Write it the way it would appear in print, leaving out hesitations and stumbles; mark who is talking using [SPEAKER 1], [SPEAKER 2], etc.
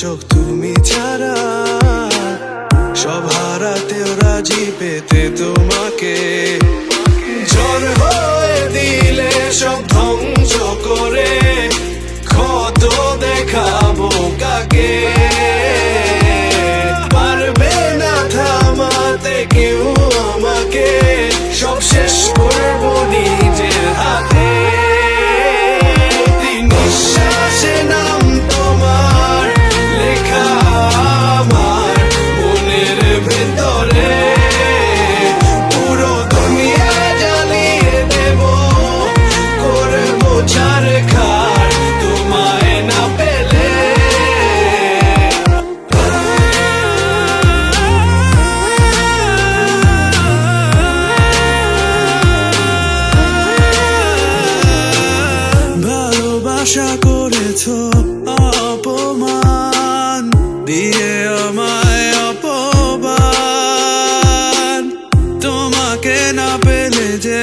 [SPEAKER 1] চোখ তুমি ছাড়া সব হারাতেও রাজি পেতে তোমাকে। ঝড় হয়ে দিলে সব ধ্বংস করে ক্ষত দেখাবো কাকে। পারবে না থামাতে কেউ আমাকে, সব শেষ করবো নিজের হাতে। নিঃশ্বাসে নাম তোমার লেখা আমার মনের ভেতরে, পুরো দুনিয়া জ্বালিয়ে দেব, করবো ছারখার তোমায় না পেলে। ভালোবাসা করেছো অপমান দিয়ে আমায় অপমান, তোমাকে না পেলে যে